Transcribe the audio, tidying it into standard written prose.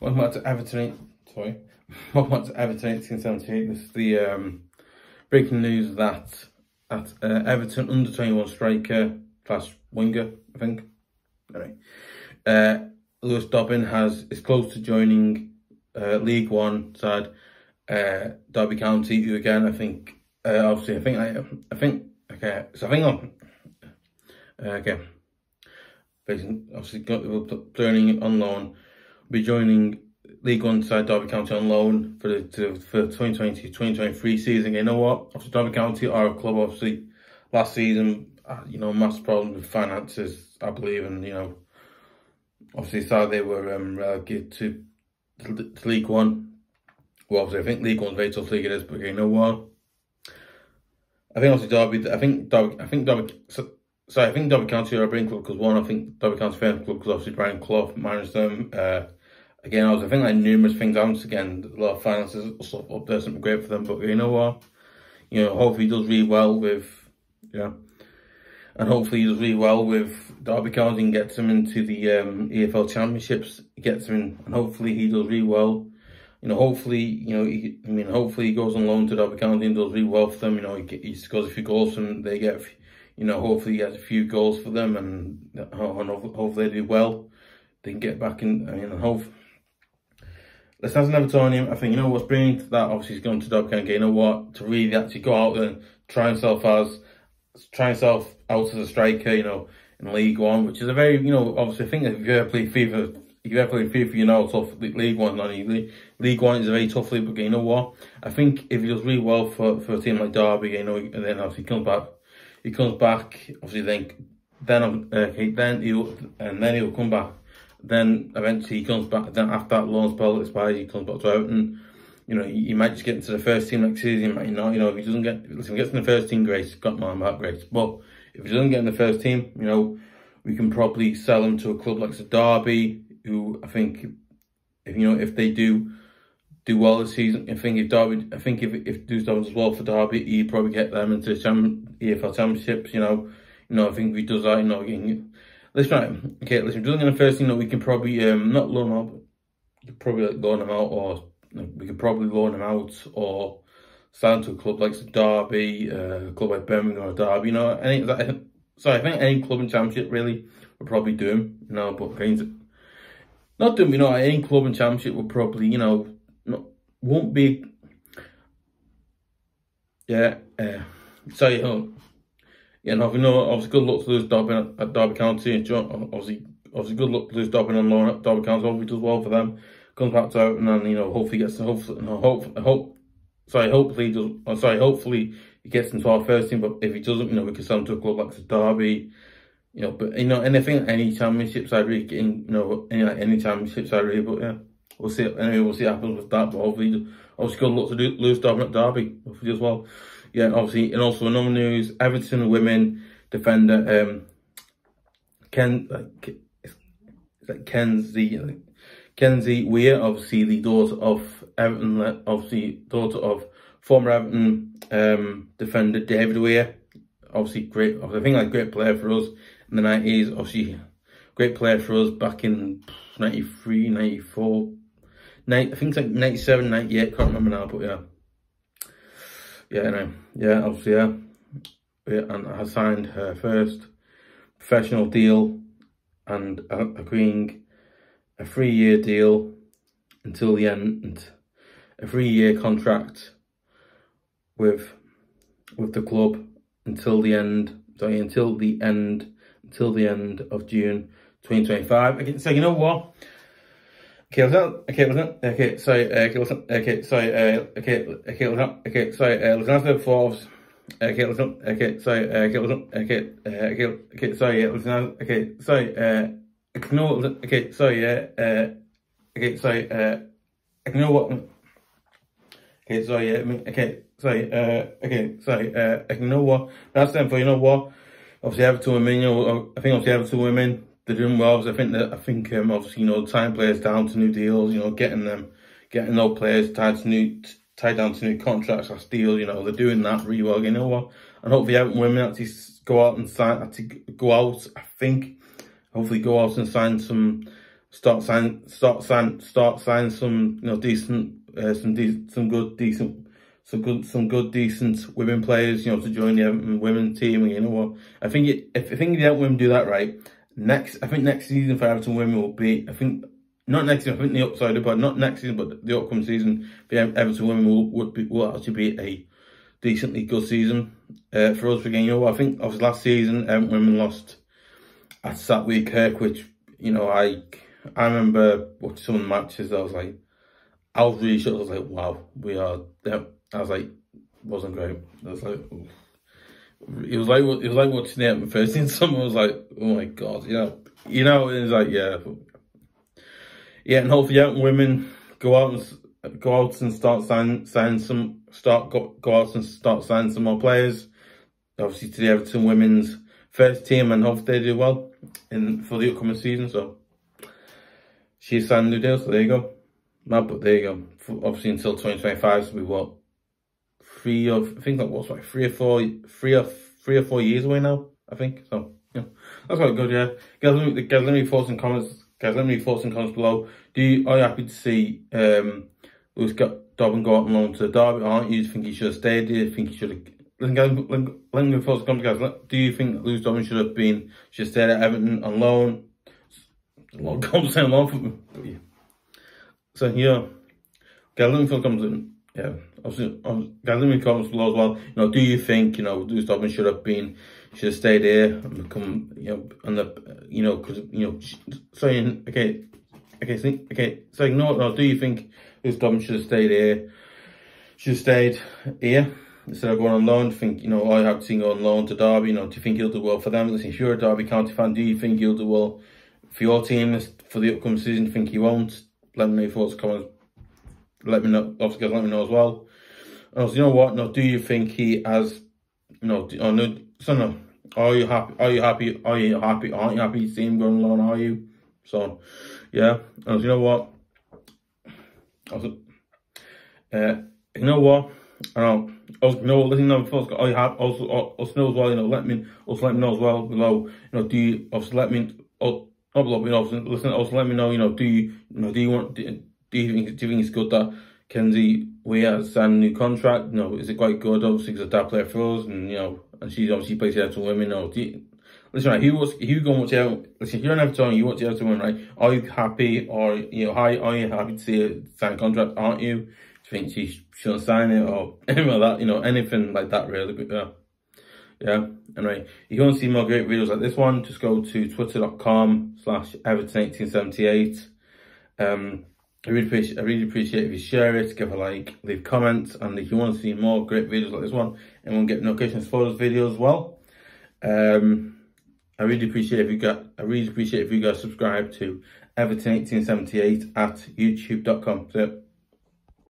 Welcome back to Everton. Sorry, welcome back to Everton 1878. This is the breaking news that Everton under 21 striker slash winger, I think. Anyway, Lewis Dobbin is close to joining League One side Derby County, who again basically obviously joining on loan. Be joining League One side Derby County on loan for the 2020-2023 season. You know what? Obviously, Derby County are a club. Obviously, last season, massive problems with finances, I believe, and obviously, so they were relegated to League One. Well, obviously, I think League One's a very tough league it is, but you know what? I think obviously I think Derby County are a brilliant club because I think Derby County are a club because obviously Brian Clough managed them. Again, I think like numerous things happens again, a lot of finances stuff up there, something great for them. But you know what? Hopefully he does really well with, and hopefully he does really well with Derby County and gets them into the EFL Championships. Gets them in, and hopefully he does really well. Hopefully he goes on loan to Derby County and does really well for them. He scores a few goals and they get, hopefully he gets a few goals for them and hopefully they do well. They can get back in. Let's have an Evertonian. I think what's brilliant that obviously he's gone to Derby County. To really actually go out and try himself out as a striker, in League One, which is a very, obviously I think if you ever play FIFA, tough League One, League One is a very tough league. But you know what? I think if he does really well for a team like Derby, and then obviously he comes back. Obviously, then he'll come back. Then eventually he comes back. Then after that loan spell expires, he comes back to Everton. He might just get into the first team next season. He might not. If he doesn't get, if he gets in the first team, great. Got my back, great. But if he doesn't get in the first team, we can probably sell him to a club like Derby, who I think, if they do well this season, if Derby does well for Derby, he'd probably get them into the EFL Championships. I think if he does that, listen, if he doesn't get in the first team, we can probably not loan him out, but probably loan him out, or we could probably loan him out or sign to a club like Derby, a club like Birmingham or Derby. I think any club in Championship really would probably do him. But not do him. Any club in Championship would probably, won't be. Obviously good luck to Lewis Dobbin at Derby County. Obviously good luck to Lewis Dobbin on loan at Derby County. Hopefully he does well for them. Comes back to Everton and hopefully he gets into our first team. But if he doesn't, we can send him to a club like Derby. But anything, any championship side really getting, any championship side really. But yeah, we'll see. Anyway, we'll see what happens with that. But obviously good luck to Lewis Dobbin at Derby. Hopefully as well. Yeah, and obviously, and also in other news, Everton women defender Kenzie Weir, obviously the daughter of Everton, daughter of former Everton defender David Weir. Obviously great. I think great player for us in the 90s. Obviously great player for us back in 93, 94, I think it's like 97, 98. Can't remember now, but yeah. Obviously, and I signed her first professional deal and agreeing a 3-year deal until the end, a 3-year contract with the club until the end of June 2025. Okay, so you know what? Let's answer for obviously Everton women, I think obviously Everton women, they're doing well. I think obviously tying players down to new deals, getting those players tied down to new contracts or deals, they're doing that really well. You know what? And hopefully Everton women actually go out and sign, hopefully go out and sign some start signing some, you know, some good decent women players, you know, to join the Everton women team. And you know what? I think the Everton women do that right. I think next season for Everton women will be, not next season, I think the upside, but not next season, but the upcoming season for Everton women will actually be a decently good season for us. Again, you know what? I think obviously last season Everton women lost at that week Kirk, which, you know, I remember watching some of the matches. I was really shocked. I was like, wow, we are them. I was like, wasn't great. I was like, ooh. It was like watching the Everton first team. Someone was like, oh my god, you know, it was like, yeah, and hopefully Everton women go out and start signing some more players, obviously to the Everton women's first team, and hopefully they do well for the upcoming season. So she's signed a new deal, so there you go. No, but there you go. Obviously until 2025, so we what, 3 or 4 years away now, I think. So yeah, that's quite good. Yeah, guys, let me know your thoughts and comments. Guys, let me know your thoughts and comments below. Are you happy to see Lewis Dobbin go out on loan to Derby? Aren't you? Do you think he should have stayed? Do you think he should have? Listen, guys, let me know your thoughts and comments, guys. Do you think Lewis Dobbin should have stayed at Everton on loan? A lot of comments on loan for me, but yeah. So yeah, guys, let me know comments. Yeah, obviously, guys, let me know comments below as well. You know, do you think, you know, Lewis Dobbin should have stayed here and become, you know, on the, you know, because, you know, saying, so no, do you think Lewis Dobbin should have stayed here? Instead of going on loan? Do you think, you know, I have seen go on loan to Derby? You know, do you think he'll do well for them? Listen, if you're a Derby County fan, do you think he'll do well for your team for the upcoming season? Do you think he won't? Let me know your thoughts, comments. Let me know. Obviously, guys, let me know as well. And also, you know what? No, do you think he has? No, Are you happy? Aren't you happy to see him going on loan? Are you? So, yeah. And you know what? Also, you know what? I don't know. You know what? Listen, are you happy? Also know as well. You know, let me know as well below. You know, do you also let me? Not below, you know. Listen, also let me know. You know, do you think it's good that Kenzie Weir has signed a new contract? You know, is it quite good? Obviously, because that player for us, and you know, and she obviously plays the Everton women. You know, listen, right? Who going watch out? Listen, if you're an Everton, you watch the Everton women, right? Are you happy, or you know, are you happy to see her sign a contract? Aren't you? Do you think she shouldn't sign it, or anything like that? You know, anything like that, really? But yeah. Anyway, if you want to see more great videos like this one, just go to twitter.com/Everton1878. I really appreciate if you share it, give a like, leave comments, and if you want to see more great videos like this one and want to get notifications for those videos as well, I really appreciate if you guys subscribe to Everton1878 at youtube.com. So